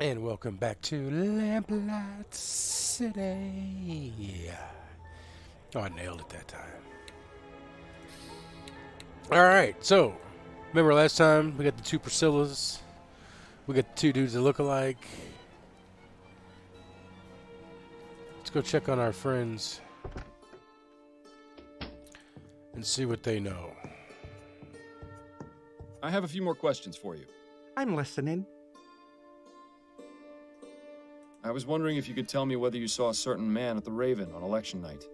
And welcome back to Lamplight City. Oh, I nailed it that time. Alright, so, remember last time we got the two Priscillas? We got the two dudes that look alike. Let's go check on our friends and see what they know. I have a few more questions for you. I'm listening. I was wondering if you could tell me whether you saw a certain man at the Raven on election night.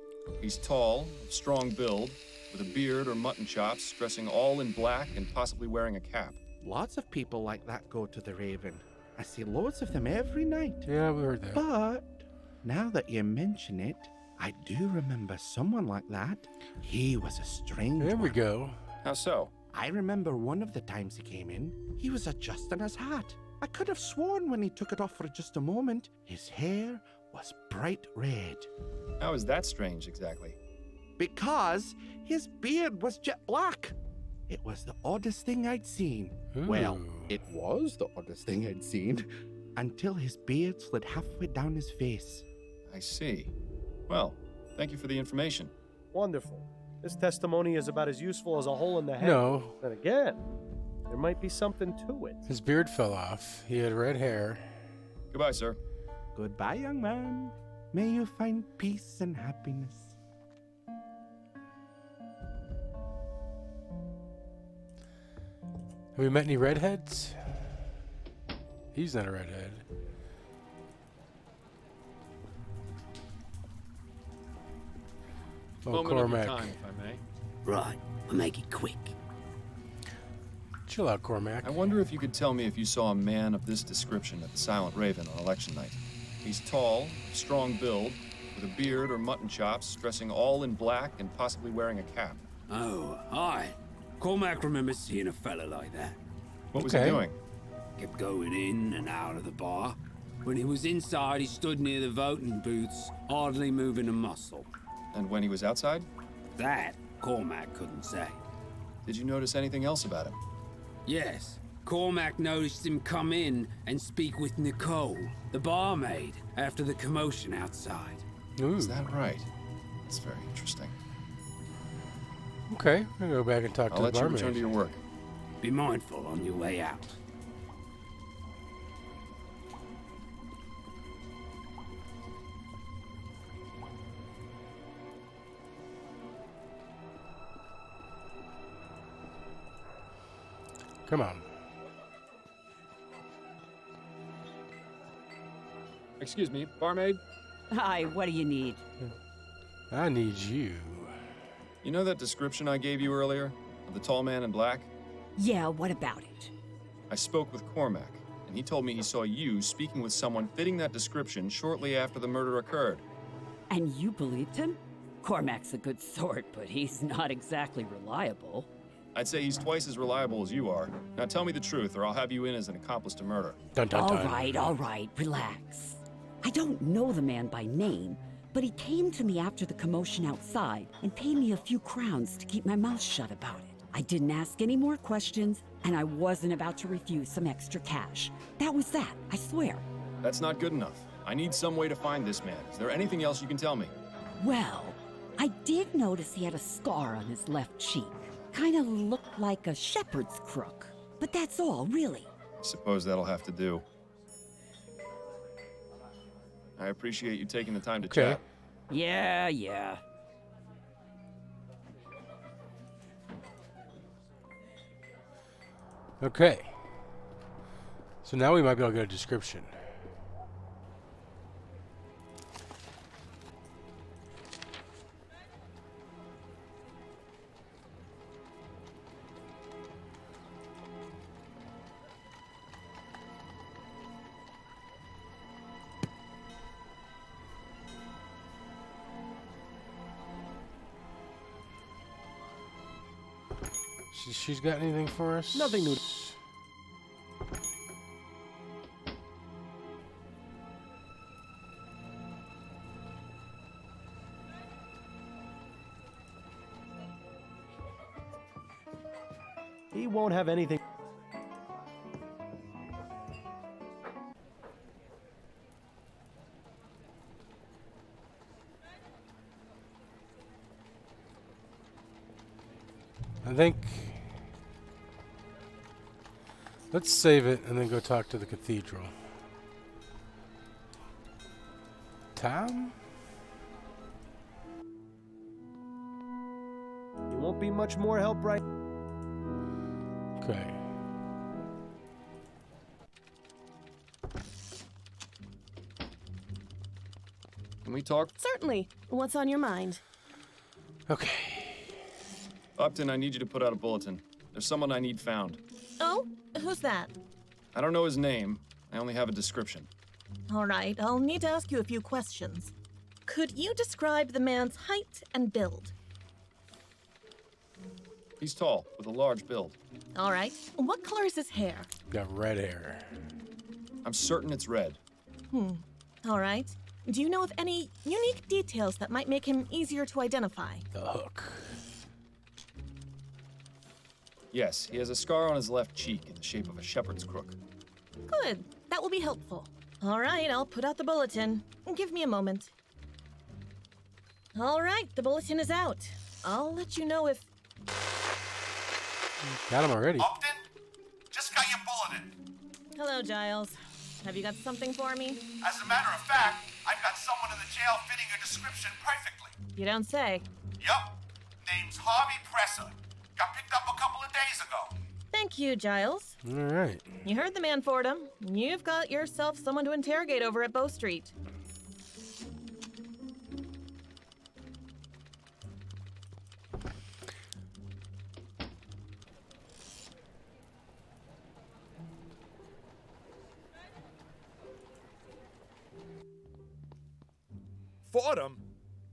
He's tall, of strong build, with a beard or mutton chops, dressing all in black and possibly wearing a cap. Lots of people like that go to the Raven. I see loads of them every night. Yeah, we heard that. But now that you mention it, I do remember someone like that. He was a strange There we one. go. How so? I remember one of the times he came in, he was adjusting his hat. I could have sworn when he took it off for just a moment, his hair was bright red. How is that strange, exactly? Because his beard was jet black. It was the oddest thing I'd seen. Well, Ooh. it was the oddest thing I'd seen. Until his beard slid halfway down his face. I see. Well, thank you for the information. Wonderful. This testimony is about as useful as a hole in the head. No, Then again, there might be something to it. his beard fell off. He had red hair. Goodbye, sir. Goodbye, young man. May you find peace and happiness. Have we met any redheads? He's not a redhead. Oh, Moment of your Cormac. time, if I may. Right, I'll make it quick. Chill out, Cormac. I wonder if you could tell me if you saw a man of this description at the Silent Raven on election night. He's tall, strong build, with a beard or mutton chops, dressing all in black and possibly wearing a cap. Oh, aye. Cormac remembers seeing a fella like that. What was he Okay. doing? Kept going in and out of the bar. When he was inside, he stood near the voting booths, hardly moving a muscle. And when he was outside? That, Cormac couldn't say. Did you notice anything else about him? Yes, Cormac noticed him come in and speak with Nicole, the barmaid, after the commotion outside. Ooh. Is that right? That's very interesting. Okay, I'm gonna go back and talk I'll to let the you barmaid. return to your work. Be mindful on your way out. Come on. Excuse me, barmaid? Hi, what do you need? I need you. You know that description I gave you earlier? Of the tall man in black? Yeah, what about it? I spoke with Cormac, and he told me he saw you speaking with someone fitting that description shortly after the murder occurred. And you believed him? Cormac's a good sort, but he's not exactly reliable. I'd say he's twice as reliable as you are. Now tell me the truth, or I'll have you in as an accomplice to murder. Dun dun dun. All right, relax. I don't know the man by name, but he came to me after the commotion outside and paid me a few crowns to keep my mouth shut about it. I didn't ask any more questions, and I wasn't about to refuse some extra cash. That was that, I swear. That's not good enough. I need some way to find this man. Is there anything else you can tell me? Well, I did notice he had a scar on his left cheek. Kind of looked like a shepherd's crook. But that's all, really. I suppose that'll have to do. I appreciate you taking the time to Okay. chat. Yeah. Okay. So now we might be able to get a description. She's got anything for us? Nothing new. He won't have anything. I think... Let's save it and then go talk to the cathedral. Tom? You won't be much more help right. Okay. Can we talk? Certainly. What's on your mind? Okay. Upton, I need you to put out a bulletin. There's someone I need found. Oh, who's that? I don't know his name. I only have a description. All right, I'll need to ask you a few questions. Could you describe the man's height and build? He's tall, with a large build. All right. What color is his hair? Got red hair. I'm certain it's red. All right. Do you know of any unique details that might make him easier to identify? The hook. Yes, he has a scar on his left cheek in the shape of a shepherd's crook. Good. That will be helpful. All right, I'll put out the bulletin. Give me a moment. All right, the bulletin is out. I'll let you know if... Got him already. Upton, just got your bulletin. Hello, Giles. Have you got something for me? As a matter of fact, I've got someone in the jail fitting your description perfectly. You don't say. Yup. Name's Harvey Presser. Got picked up a couple of days ago. Thank you, Giles. All right. You heard the man, Fordham. You've got yourself someone to interrogate over at Bow Street. Fordham?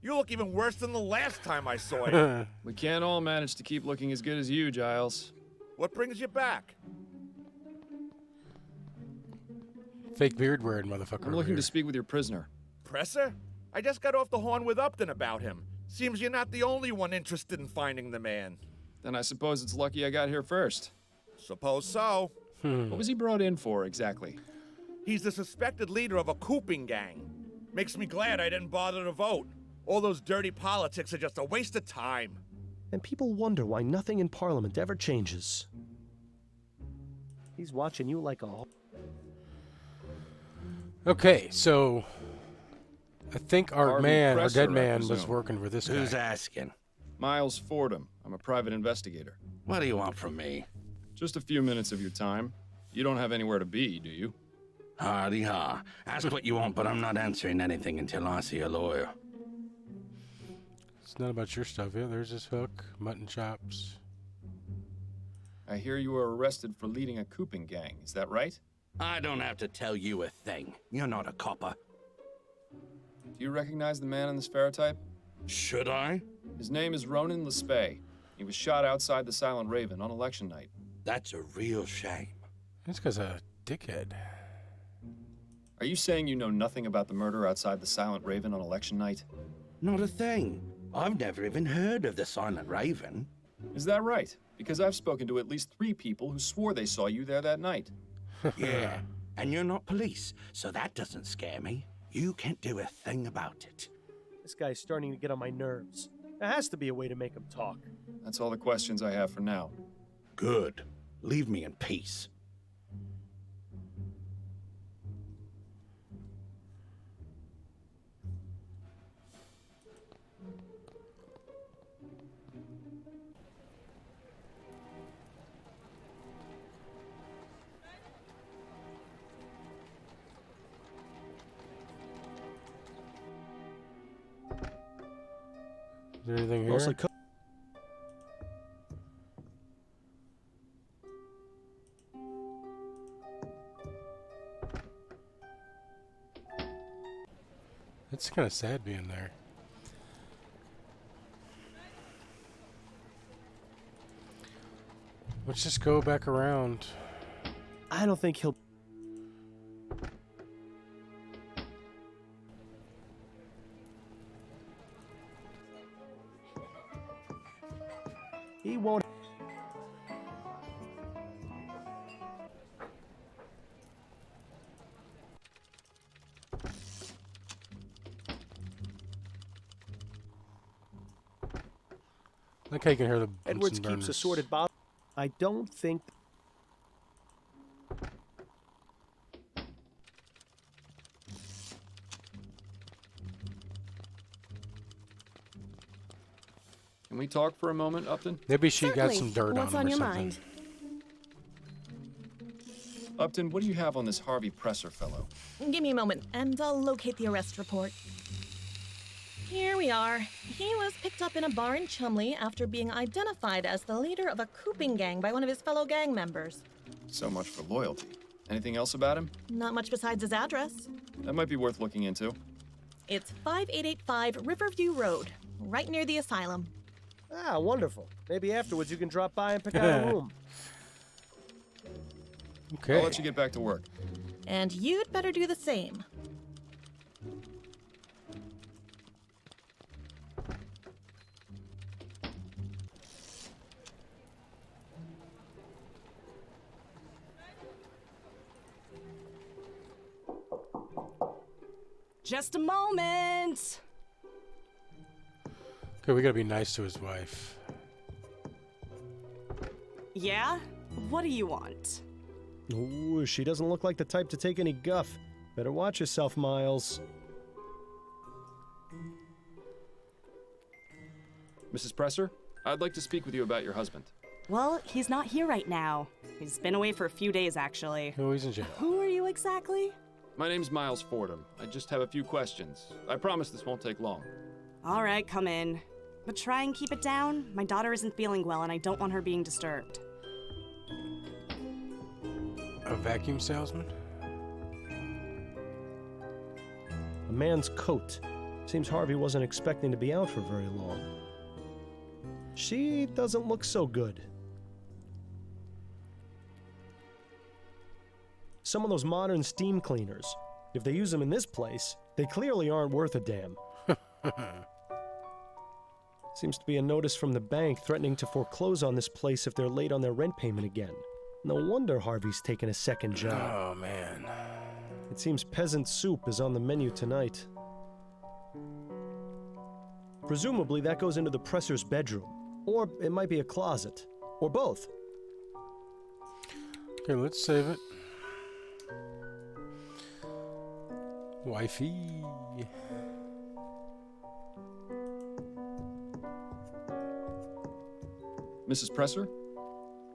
You look even worse than the last time I saw you. We can't all manage to keep looking as good as you, Giles. What brings you back? Fake beard wearing motherfucker. I'm over looking here. to speak with your prisoner. Presser? I just got off the horn with Upton about him. Seems you're not the only one interested in finding the man. Then I suppose it's lucky I got here first. Suppose so. What was he brought in for, exactly? He's the suspected leader of a cooping gang. Makes me glad I didn't bother to vote. All those dirty politics are just a waste of time. And people wonder why nothing in Parliament ever changes. He's watching you like a... Okay, so I think our Harvey man, our Presser, dead I man, was presume. working for this Who's guy. asking? Miles Fordham. I'm a private investigator. What do you want from me? Just a few minutes of your time. You don't have anywhere to be, do you? Hardy ha. Ask what you want, but I'm not answering anything until I see a lawyer. It's not about your stuff. Yeah, there's his hook, mutton chops. I hear you were arrested for leading a cooping gang. Is that right? I don't have to tell you a thing. You're not a copper. Do you recognize the man in this ferrotype? Should I? His name is Ronan Lespay. He was shot outside the Silent Raven on election night. That's a real shame. This guy's a dickhead. Are you saying you know nothing about the murder outside the Silent Raven on election night? Not a thing. I've never even heard of the Silent Raven. Is that right? Because I've spoken to at least 3 people who swore they saw you there that night. Yeah, and you're not police, so that doesn't scare me. You can't do a thing about it. This guy's starting to get on my nerves. There has to be a way to make him talk. That's all the questions I have for now. Good. Leave me in peace. Is there anything here? Mostly It's kind of sad being there. Let's just go back around. I don't think he'll... He won't... Like how you can hear the Edwards Bunsen keeps burners. assorted bottles. I don't think. Can we talk for a moment, Upton? Maybe she got Certainly. some dirt What's on him on or your something. mind? Upton, what do you have on this Harvey Presser fellow? Give me a moment, and I'll locate the arrest report. Here we are. He was picked up in a bar in Chumley after being identified as the leader of a cooping gang by one of his fellow gang members. So much for loyalty. Anything else about him? Not much besides his address. That might be worth looking into. It's 5885 Riverview Road, right near the asylum. Ah, wonderful. Maybe afterwards you can drop by and pick out a room. Okay. I'll let you get back to work. And you'd better do the same. Just a moment. Okay, we gotta be nice to his wife. Yeah? What do you want? Ooh, she doesn't look like the type to take any guff. Better watch yourself, Miles. Mrs. Presser, I'd like to speak with you about your husband. Well, he's not here right now. He's been away for a few days, actually. Oh, he's in jail. Who are you exactly? My name's Miles Fordham. I just have a few questions. I promise this won't take long. All right, come in. But try and keep it down. My daughter isn't feeling well, and I don't want her being disturbed. A vacuum salesman? A man's coat. Seems Harvey wasn't expecting to be out for very long. She doesn't look so good. Some of those modern steam cleaners, if they use them in this place, they clearly aren't worth a damn. Seems to be a notice from the bank threatening to foreclose on this place if they're late on their rent payment again. No wonder Harvey's taken a second job. Oh, man. It seems peasant soup is on the menu tonight. Presumably that goes into the presser's bedroom. Or it might be a closet. Or both. Okay, let's save it. Wifey. Mrs. Presser?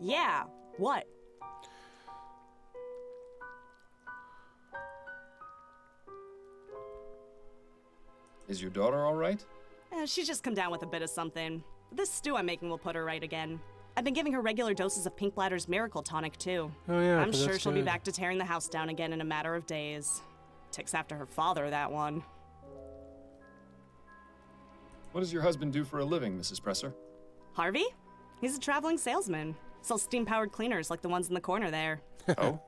Yeah, what? Is your daughter all right? She's just come down with a bit of something. This stew I'm making will put her right again. I've been giving her regular doses of Pink Bladder's Miracle Tonic, too. Oh, yeah. I'm 'cause sure that's she'll be good. back to tearing the house down again in a matter of days. Ticks after her father, that one. What does your husband do for a living, Mrs. Presser? Harvey? He's a traveling salesman. Sells steam-powered cleaners like the ones in the corner there. Oh?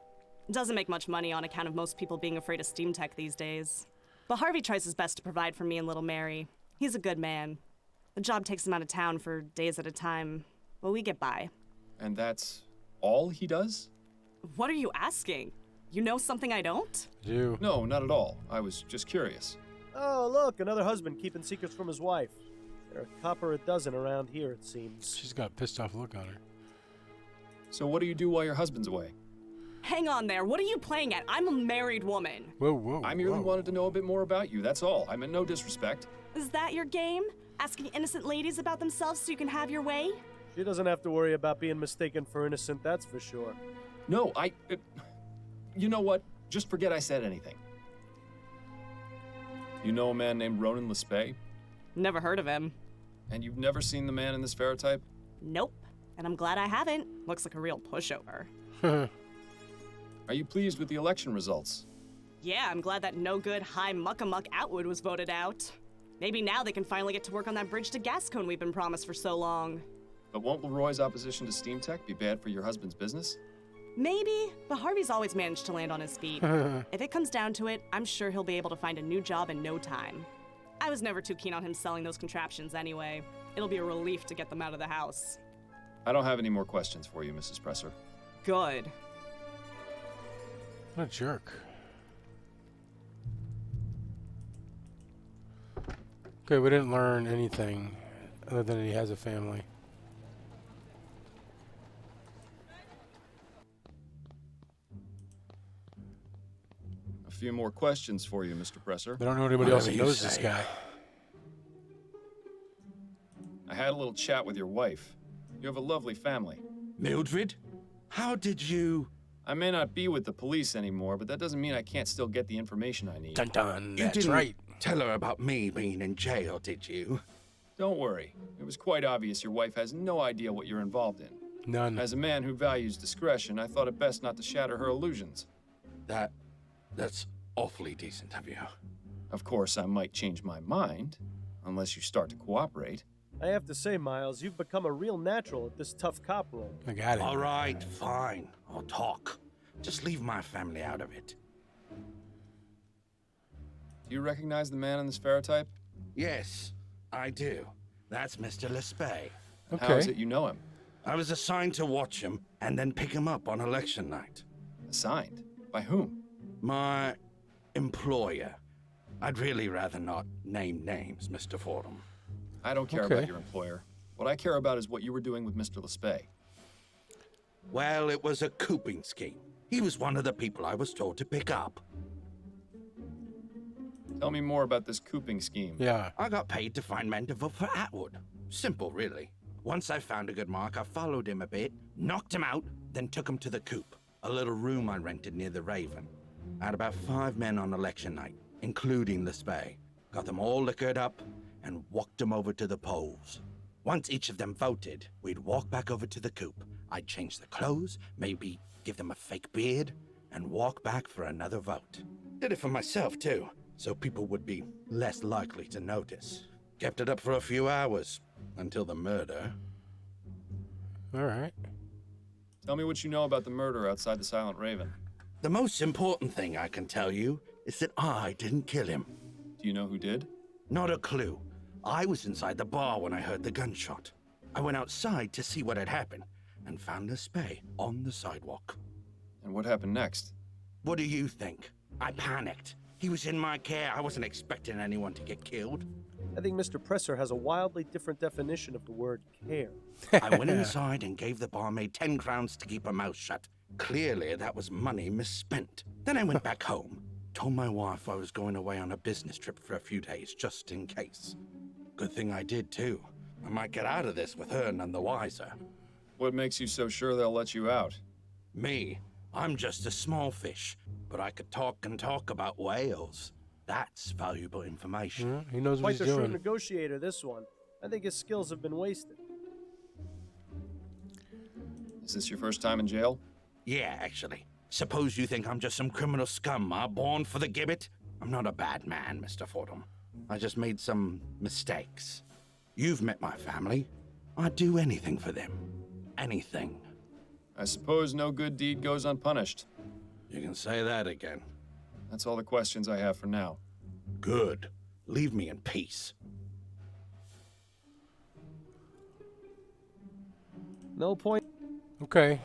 Doesn't make much money on account of most people being afraid of steam tech these days. But Harvey tries his best to provide for me and little Mary. He's a good man. The job takes him out of town for days at a time, but we get by. And that's all he does? What are you asking? You know something I don't? Do. No, not at all. I was just curious. Oh, look, another husband keeping secrets from his wife. There are a copper a dozen around here, it seems. She's got a pissed off look on her. So what do you do while your husband's away? Hang on there, what are you playing at? I'm a married woman. Whoa, whoa. I merely whoa. wanted to know a bit more about you, that's all. I meant no disrespect. Is that your game? Asking innocent ladies about themselves so you can have your way? She doesn't have to worry about being mistaken for innocent, that's for sure. No, you know what? Just forget I said anything. You know a man named Ronan Lespay? Never heard of him. And you've never seen the man in this ferrotype? Nope. And I'm glad I haven't. Looks like a real pushover. Are you pleased with the election results? Yeah, I'm glad that no-good high muckamuck Outwood was voted out. Maybe now they can finally get to work on that bridge to Gascon we've been promised for so long. But won't Leroy's opposition to steam tech be bad for your husband's business? Maybe, but Harvey's always managed to land on his feet. If it comes down to it, I'm sure he'll be able to find a new job in no time. I was never too keen on him selling those contraptions anyway. It'll be a relief to get them out of the house. I don't have any more questions for you, Mrs. Presser. Good. What a jerk. Okay, we didn't learn anything other than he has a family. A few more questions for you, Mr. Presser. I don't know anybody else who Whatever you knows this say. guy. I had a little chat with your wife. You have a lovely family. Mildred? How did you... I may not be with the police anymore, but that doesn't mean I can't still get the information I need. Dun dun. You That's didn't right. tell her about me being in jail, did you? Don't worry. It was quite obvious your wife has no idea what you're involved in. None. As a man who values discretion, I thought it best not to shatter her illusions. That's awfully decent of you. Of course, I might change my mind, unless you start to cooperate. I have to say, Miles, you've become a real natural at this tough cop role. I got it. All right, fine. I'll talk. Just leave my family out of it. Do you recognize the man in this ferrotype? Yes, I do. That's Mr. Lespay. And Okay. how is it you know him? I was assigned to watch him and then pick him up on election night. Assigned? By whom? My employer. I'd really rather not name names, Mr. Fordham. I don't care Okay. about your employer. What I care about is what you were doing with Mr. Lespay. Well, it was a cooping scheme. He was one of the people I was told to pick up. Tell me more about this cooping scheme. Yeah. I got paid to find men to vote for Atwood. Simple, really. Once I found a good mark, I followed him a bit, knocked him out, then took him to the coop, a little room I rented near the Raven. I had about 5 men on election night, including Lespay. Got them all liquored up and walked them over to the polls. Once each of them voted, we'd walk back over to the coop. I'd change their clothes, maybe give them a fake beard, and walk back for another vote. Did it for myself, too, so people would be less likely to notice. Kept it up for a few hours, until the murder. All right. Tell me what you know about the murder outside the Silent Raven. The most important thing I can tell you is that I didn't kill him. Do you know who did? Not a clue. I was inside the bar when I heard the gunshot. I went outside to see what had happened and found Lespay on the sidewalk. And what happened next? What do you think? I panicked. He was in my care. I wasn't expecting anyone to get killed. I think Mr. Presser has a wildly different definition of the word care. I went inside and gave the barmaid 10 crowns to keep her mouth shut. Clearly, that was money misspent. Then I went back home, told my wife I was going away on a business trip for a few days, just in case. Good thing I did, too. I might get out of this with her none the wiser. What makes you so sure they'll let you out? Me, I'm just a small fish, but I could talk and talk about whales. That's valuable information. He knows what Quite he's the shrewd doing. negotiator, this one. I think his skills have been wasted. Is this your first time in jail? Yeah, actually. Suppose you think I'm just some criminal scum, born for the gibbet? I'm not a bad man, Mr. Fordham. I just made some mistakes. You've met my family. I'd do anything for them. Anything. I suppose no good deed goes unpunished. You can say that again. That's all the questions I have for now. Good. Leave me in peace. No point. Okay.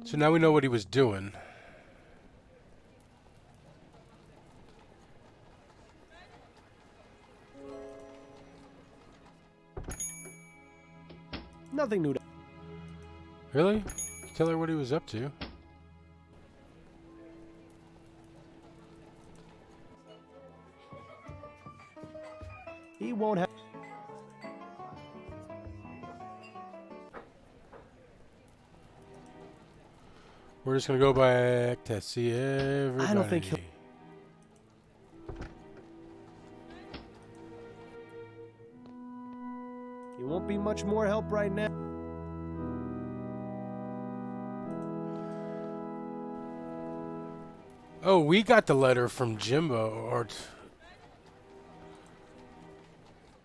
So now we know what he was doing. Nothing new to. Really? Tell her what he was up to. He won't have. We're just gonna go back to see everybody. I don't think he'll. He won't be much more help right now. Oh, we got the letter from Jimbo, or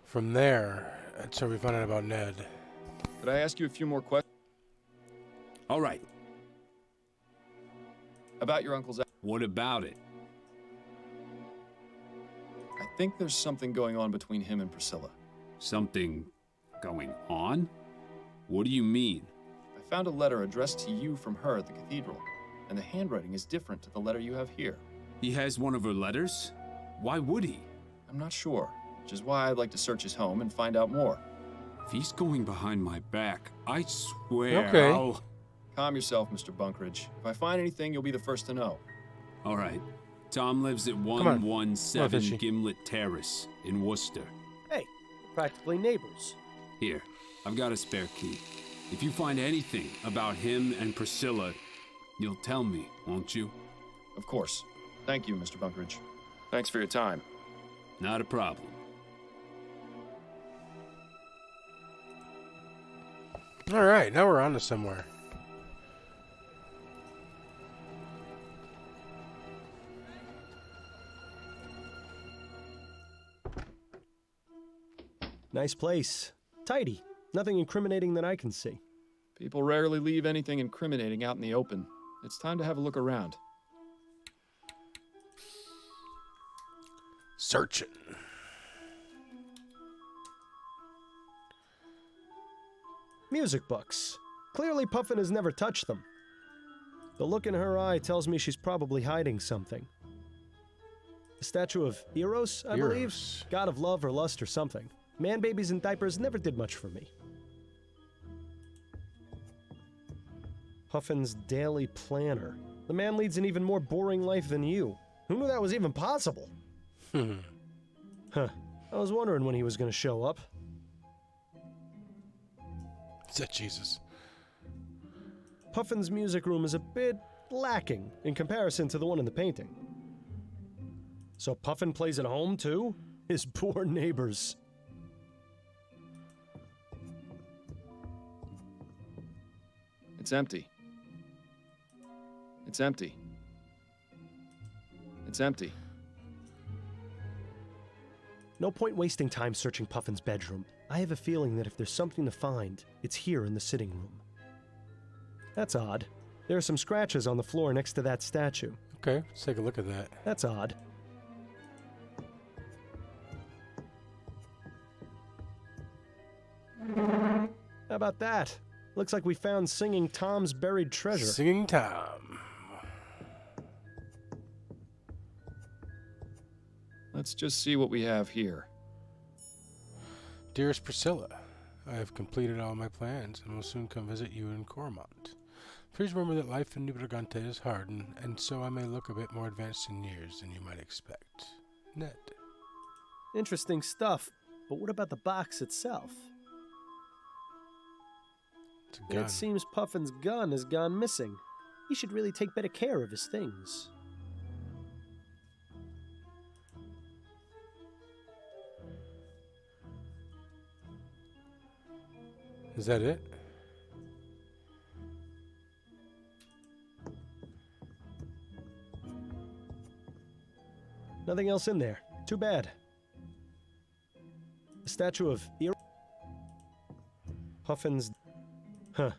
from there. That's how we found out about Ned. Could I ask you a few more questions All right, about your uncle's... what about it? I think there's something going on between him and Priscilla. Something going on? What do you mean? I found a letter addressed to you from her at the cathedral, and the handwriting is different to the letter you have here. He has one of her letters? Why would he? I'm not sure, which is why I'd like to search his home and find out more. If he's going behind my back, I swear Okay. I'll... Calm yourself, Mr. Bunkridge. If I find anything, you'll be the first to know. All right. Tom lives at on. 117 Fishy. Gimlet Terrace in Worcester. Hey, practically neighbors. Here, I've got a spare key. If you find anything about him and Priscilla, you'll tell me, won't you? Of course. Thank you, Mr. Bunkridge. Thanks for your time. Not a problem. All right, now we're on to somewhere. Nice place. Tidy. Nothing incriminating that I can see. People rarely leave anything incriminating out in the open. It's time to have a look around. Searching. Music books. Clearly Puffin has never touched them. The look in her eye tells me she's probably hiding something. A statue of Eros, I believe? Eros. God of love or lust or something. Man babies and diapers never did much for me. Puffin's daily planner. The man leads an even more boring life than you. Who knew that was even possible? Huh. I was wondering when he was going to show up. Said Jesus. Puffin's music room is a bit lacking in comparison to the one in the painting. So Puffin plays at home too? His poor neighbors. It's empty. It's empty. It's empty. No point wasting time searching Puffin's bedroom. I have a feeling that if there's something to find, it's here in the sitting room. That's odd. There are some scratches on the floor next to that statue. Okay, let's take a look at that. That's odd. How about that? Looks like we found Singing Tom's buried treasure. Singing Tom. Let's just see what we have here. Dearest Priscilla, I have completed all my plans and will soon come visit you in Cormont. Please remember that life in New Brigante is hard, and so I may look a bit more advanced in years than you might expect. Ned. Interesting stuff, but what about the box itself? It's a gun. It seems Puffin's gun has gone missing. He should really take better care of his things. Is that it? Nothing else in there. Too bad. A statue of Puffin's... Huh.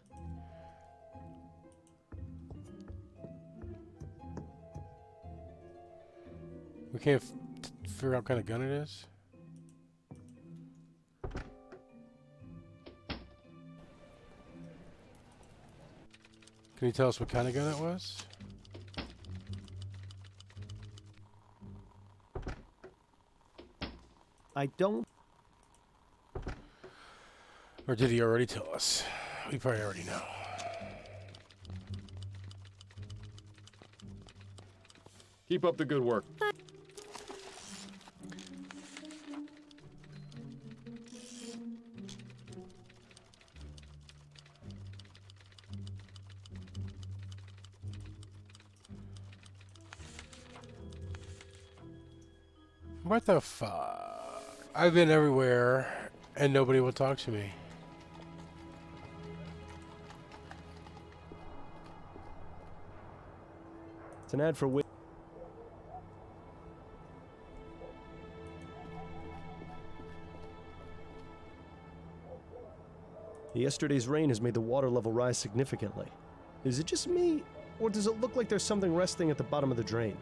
We can't figure out what kind of gun it is? Can you tell us what kind of gun it was? I don't... Or did he already tell us? We probably already know. Keep up the good work. What the fuck? I've been everywhere and nobody will talk to me. It's an ad for... Yesterday's rain has made the water level rise significantly. Is it just me, or does it look like there's something resting at the bottom of the drain?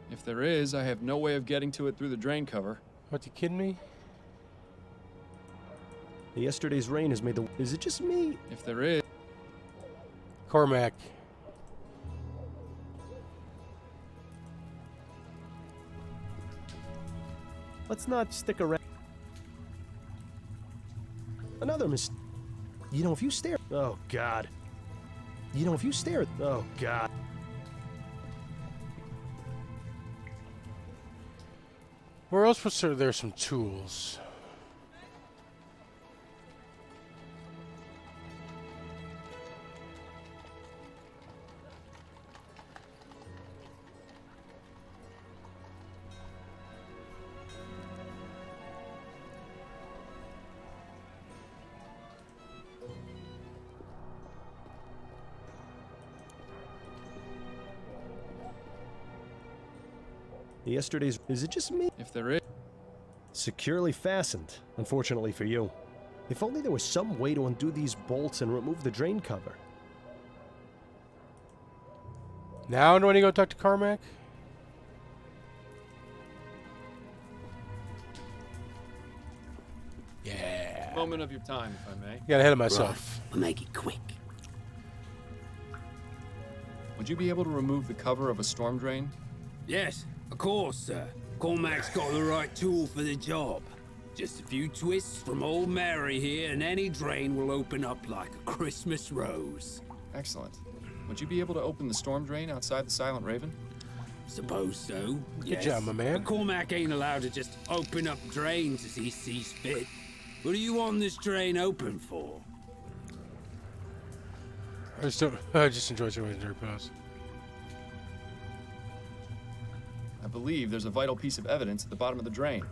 If there is, I have no way of getting to it through the drain cover. What, you kidding me? Yesterday's rain has made the... Is it just me? If there is... Cormac. Let's not stick around. Another mistake. You know, if you stare... Oh, God. You know, if you stare... Oh, God. Where else was there some tools? Yesterday's. Is it just me? If there is. Securely fastened, unfortunately for you. If only there was some way to undo these bolts and remove the drain cover. Now do I need to go talk to Carmack? Yeah. Moment of your time, if I may. Got ahead of myself. Right. I'll make it quick. Would you be able to remove the cover of a storm drain? Yes, of course, sir. Cormac's got the right tool for the job. Just a few twists from old Mary here, and any drain will open up like a Christmas rose. Excellent. Would you be able to open the storm drain outside the Silent Raven? Suppose so, yes. job, my man. But Cormac ain't allowed to just open up drains as he sees fit. What do you want this drain open for? I just enjoy seeing their pause. I believe there's a vital piece of evidence at the bottom of the drain.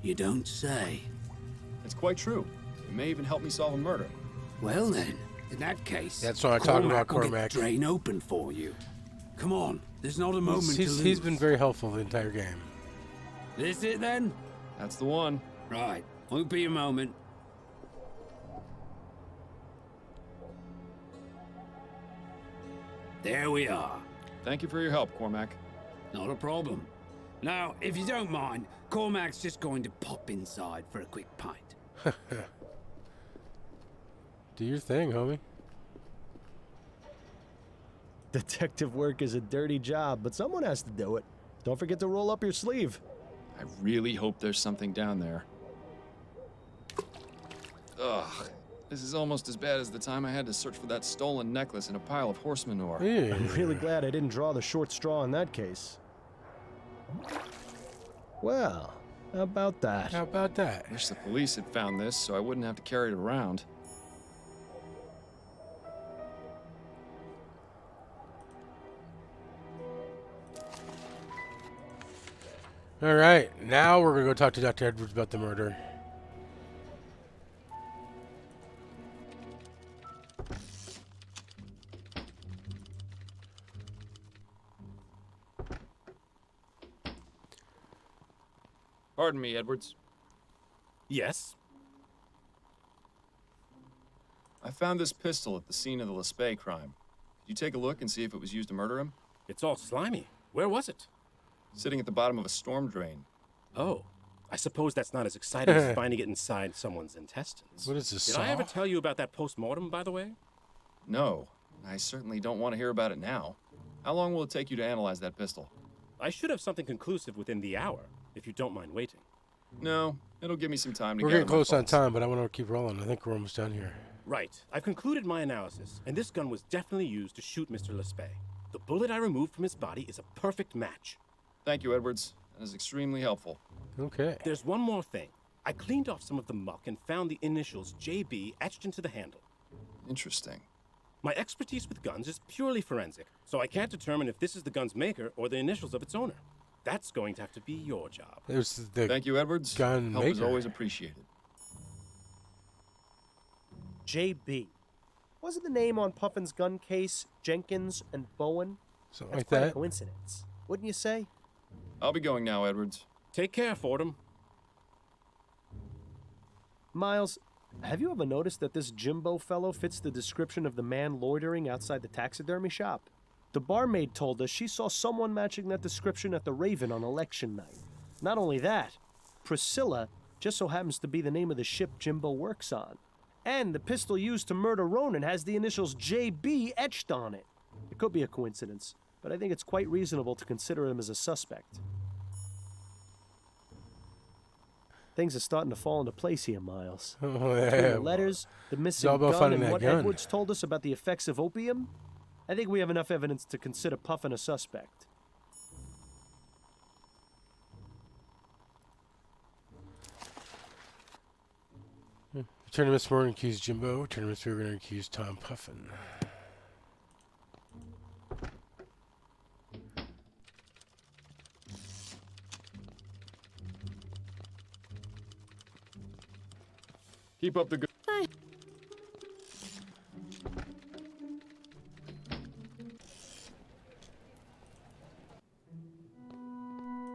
You don't say. It's quite true. It may even help me solve a murder. Well then, in that case, That's what I'm talking about, will get Cormac. the drain open for you. Come on, there's not a moment to lose. He's been very helpful the entire game. This it then? That's the one. Right, won't be a moment. There we are. Thank you for your help, Cormac. Not a problem. Now, if you don't mind, Cormac's just going to pop inside for a quick pint. Do your thing, homie. Detective work is a dirty job, but someone has to do it. Don't forget to roll up your sleeve. I really hope there's something down there. Ugh. This is almost as bad as the time I had to search for that stolen necklace in a pile of horse manure. Yeah. I'm really glad I didn't draw the short straw in that case. Well, how about that? How about that? Wish the police had found this so I wouldn't have to carry it around. All right, now we're gonna go talk to Dr. Edwards about the murder. Pardon me, Edwards. Yes? I found this pistol at the scene of the Lespay crime. Could you take a look and see if it was used to murder him? It's all slimy. Where was it? Sitting at the bottom of a storm drain. Oh, I suppose that's not as exciting as finding it inside someone's intestines. What is this, Did saw? I ever tell you about that post-mortem, by the way? No, I certainly don't want to hear about it now. How long will it take you to analyze that pistol? I should have something conclusive within the hour, if you don't mind waiting. No, it'll give me some time to We're gather getting my close on thoughts. time, but I want to keep rolling. I think we're almost done here. Right. I've concluded my analysis, and this gun was definitely used to shoot Mr. Lespay. The bullet I removed from his body is a perfect match. Thank you, Edwards. That is extremely helpful. Okay. There's one more thing. I cleaned off some of the muck and found the initials JB etched into the handle. Interesting. My expertise with guns is purely forensic, so I can't determine if this is the gun's maker or the initials of its owner. That's going to have to be your job. It was the Thank you, Edwards. gun Help is maker. always appreciated. JB. Wasn't the name on Puffin's gun case Jenkins and Bowen? Something That's like quite a that. coincidence, wouldn't you say? I'll be going now, Edwards. Take care, Fordham. Miles, have you ever noticed that this Jimbo fellow fits the description of the man loitering outside the taxidermy shop? The barmaid told us she saw someone matching that description at the Raven on election night. Not only that, Priscilla just so happens to be the name of the ship Jimbo works on. And the pistol used to murder Ronan has the initials JB etched on it. It could be a coincidence, but I think it's quite reasonable to consider him as a suspect. Things are starting to fall into place here, Miles. Oh, Between yeah. the letters, the missing all about gun, finding and that what gun. Edwards told us about the effects of opium, I think we have enough evidence to consider Puffin a suspect. Return to Miss Morgan accused Jimbo. Return to Miss Morgan accused Tom Puffin. Keep up the good. Hi.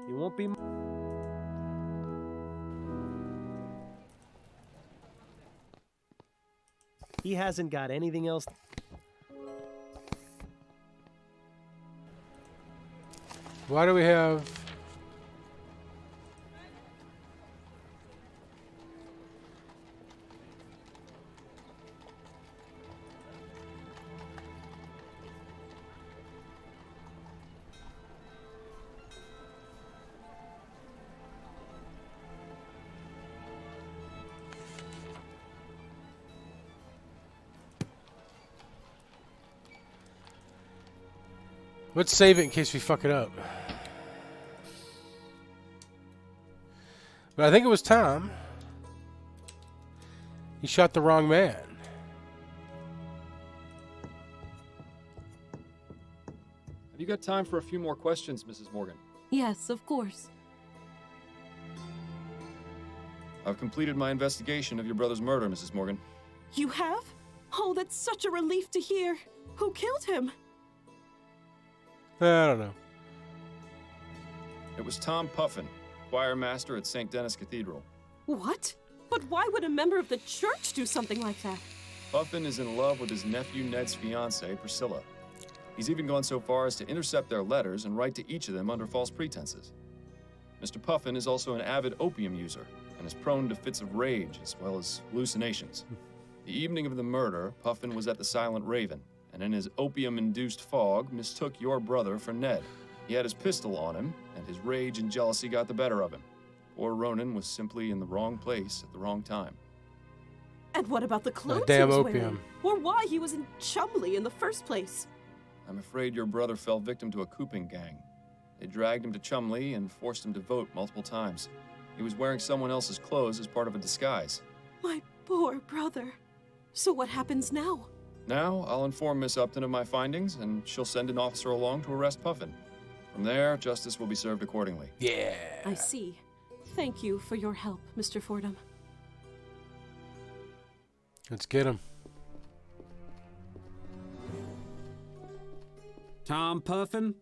You won't be. He hasn't got anything else. Why do we have... Let's save it in case we fuck it up. But I think it was Tom. He shot the wrong man. Have you got time for a few more questions, Mrs. Morgan? Yes, of course. I've completed my investigation of your brother's murder, Mrs. Morgan. You have? Oh, that's such a relief to hear. Who killed him? I don't know. It was Tom Puffin, choir master at St. Denis Cathedral. What? But why would a member of the church do something like that? Puffin is in love with his nephew Ned's fiancée, Priscilla. He's even gone so far as to intercept their letters and write to each of them under false pretenses. Mr. Puffin is also an avid opium user and is prone to fits of rage as well as hallucinations. The evening of the murder, Puffin was at the Silent Raven, and in his opium-induced fog, mistook your brother for Ned. He had his pistol on him, and his rage and jealousy got the better of him. Poor Ronan was simply in the wrong place at the wrong time. And what about the clothes damn he was opium. wearing? Or why he was in Chumley in the first place? I'm afraid your brother fell victim to a cooping gang. They dragged him to Chumley and forced him to vote multiple times. He was wearing someone else's clothes as part of a disguise. My poor brother. So what happens now? Now, I'll inform Miss Upton of my findings, and she'll send an officer along to arrest Puffin. From there, justice will be served accordingly. Yeah. I see. Thank you for your help, Mr. Fordham. Let's get him. Tom Puffin?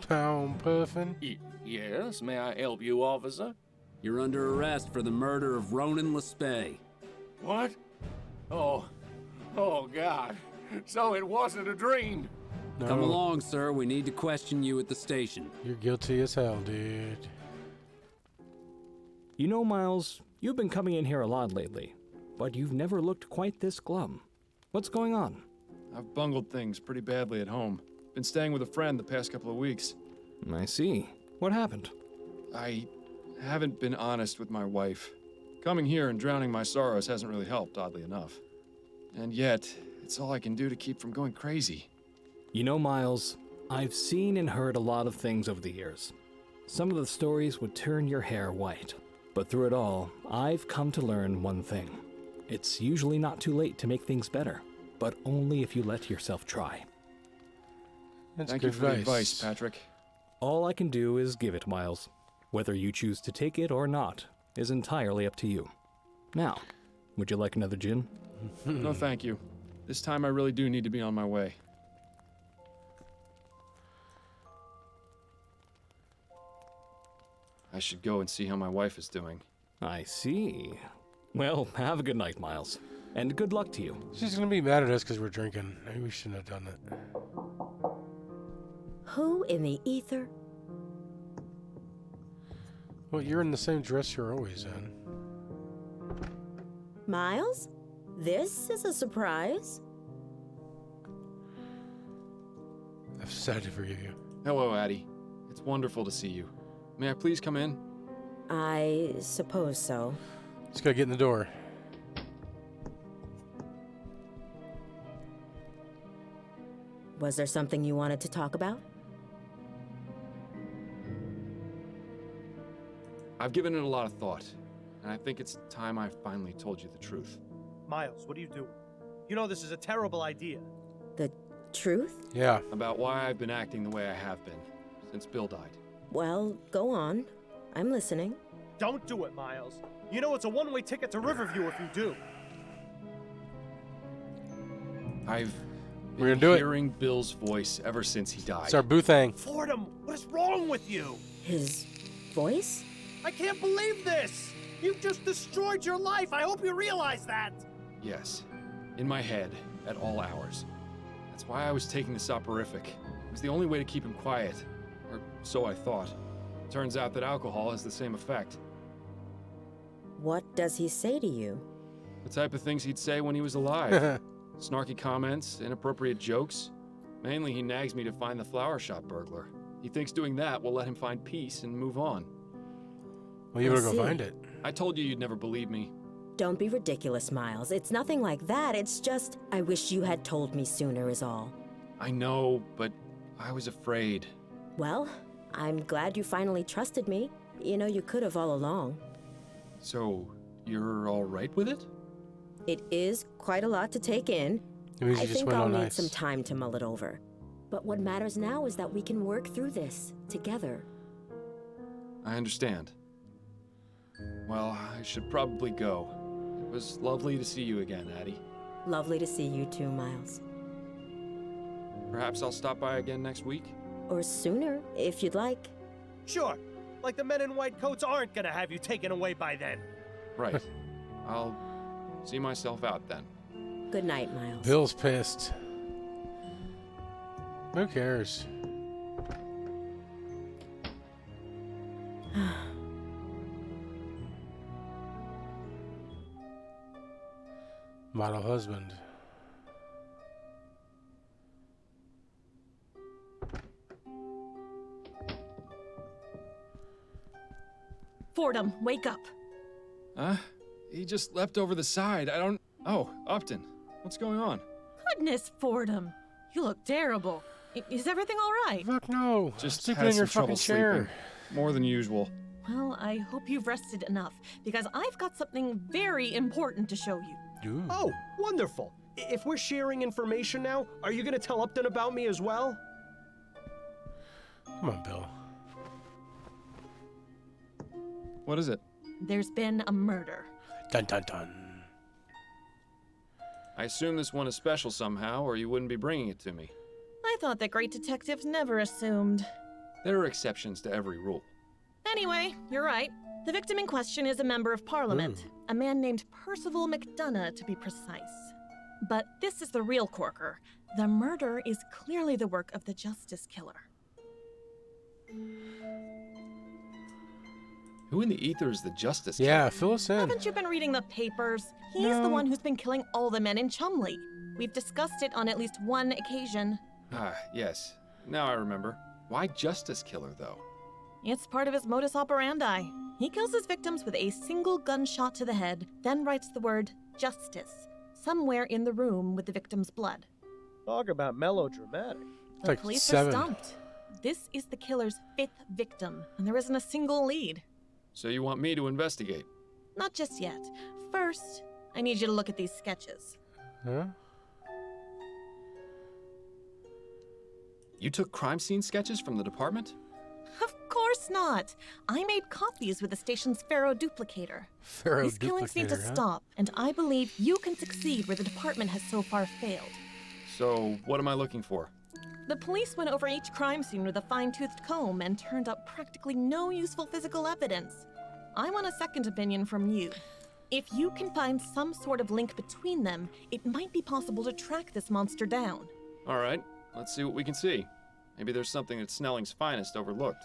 Tom Puffin. Yes, may I help you, officer? You're under arrest for the murder of Ronan Lespay. What? Oh, God. So it wasn't a dream. No. Come along, sir. We need to question you at the station. You're guilty as hell, dude. You know, Miles, you've been coming in here a lot lately, but you've never looked quite this glum. What's going on? I've bungled things pretty badly at home. Been staying with a friend the past couple of weeks. I see. What happened? I haven't been honest with my wife. Coming here and drowning my sorrows hasn't really helped, oddly enough. And yet, it's all I can do to keep from going crazy. You know, Miles, I've seen and heard a lot of things over the years. Some of the stories would turn your hair white. But through it all, I've come to learn one thing. It's usually not too late to make things better, but only if you let yourself try. That's Thank good you for the advice. advice, Patrick. All I can do is give it, Miles. Whether you choose to take it or not is entirely up to you. Now, would you like another gin? No, thank you. This time I really do need to be on my way. I should go and see how my wife is doing. I see. Well, have a good night, Miles. And good luck to you. She's gonna be mad at us because we're drinking. Maybe we shouldn't have done that. Who in the ether? Well, you're in the same dress you're always in. Miles? This is a surprise. I've decided to forgive you. Hello, Addie. It's wonderful to see you. May I please come in? I suppose so. Just gotta get in the door. Was there something you wanted to talk about? I've given it a lot of thought, and I think it's time I finally told you the truth. Miles, what are you doing? You know this is a terrible idea. The truth? Yeah. About why I've been acting the way I have been since Bill died. Well, go on. I'm listening. Don't do it, Miles. You know it's a one-way ticket to Riverview if you do. I've We're been gonna do it. hearing Bill's voice ever since he died. It's our boo thing. Fordham, what is wrong with you? His voice? I can't believe this! You just destroyed your life! I hope you realize that! Yes, in my head, at all hours. That's why I was taking the soporific. It was the only way to keep him quiet. Or so I thought. Turns out that alcohol has the same effect. What does he say to you? The type of things he'd say when he was alive. Snarky comments, inappropriate jokes. Mainly he nags me to find the flower shop burglar. He thinks doing that will let him find peace and move on. Well, you I better go see. find it. I told you you'd never believe me. Don't be ridiculous, Miles. It's nothing like that. It's just, I wish you had told me sooner is all. I know, but I was afraid. Well, I'm glad you finally trusted me. You know, you could have all along. So, you're all right with it? It is quite a lot to take in. It means I you just think went I'll on need ice. some time to mull it over. But what matters now is that we can work through this together. I understand. Well, I should probably go. It was lovely to see you again, Addie. Lovely to see you too, Miles. Perhaps I'll stop by again next week? Or sooner, if you'd like. Sure. Like the men in white coats aren't gonna have you taken away by then. Right. I'll see myself out then. Good night, Miles. Bill's pissed. Who cares? Model husband. Fordham, wake up. Huh? He just leapt over the side. I don't... Oh, Upton. What's going on? Goodness, Fordham. You look terrible. Is everything all right? Fuck no. Just sleeping had in your some trouble fucking chair. sleeping. More than usual. Well, I hope you've rested enough, because I've got something very important to show you. Ooh. Oh, wonderful. If we're sharing information now, are you gonna tell Upton about me as well? Come on, Bill. What is it? There's been a murder. Dun dun dun. I assume this one is special somehow, or you wouldn't be bringing it to me. I thought that great detectives never assumed. There are exceptions to every rule. Anyway, you're right. The victim in question is a member of Parliament, a man named Percival McDonough, to be precise. But this is the real corker. The murder is clearly the work of the Justice Killer. Who in the ether is the Justice Killer? Yeah, fill us in. Haven't you been reading the papers? He's No. the one who's been killing all the men in Chumley. We've discussed it on at least one occasion. Ah, yes. Now I remember. Why Justice Killer, though? It's part of his modus operandi. He kills his victims with a single gunshot to the head, then writes the word justice somewhere in the room with the victim's blood. Talk about melodramatic. The like police 7. are stumped. This is the killer's 5th victim, and there isn't a single lead. So you want me to investigate? Not just yet. First, I need you to look at these sketches. Huh? You took crime scene sketches from the department? Of course not. I made copies with the station's Pharaoh duplicator. Pharaoh These killings need to duplicator, huh? stop, and I believe you can succeed where the department has so far failed. So, what am I looking for? The police went over each crime scene with a fine-toothed comb and turned up practically no useful physical evidence. I want a second opinion from you. If you can find some sort of link between them, it might be possible to track this monster down. All right, let's see what we can see. Maybe there's something that Snelling's finest overlooked.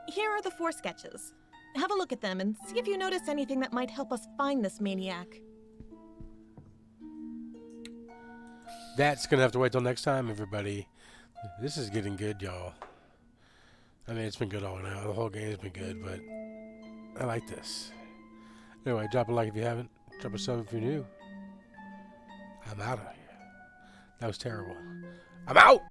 Here are the 4 sketches. Have a look at them and see if you notice anything that might help us find this maniac. That's gonna have to wait till next time, everybody. This is getting good, y'all. I mean, it's been good all now. The whole game's been good, but I like this. Anyway, drop a like if you haven't. Drop a sub if you're new. I'm out of here. That was terrible. I'm out!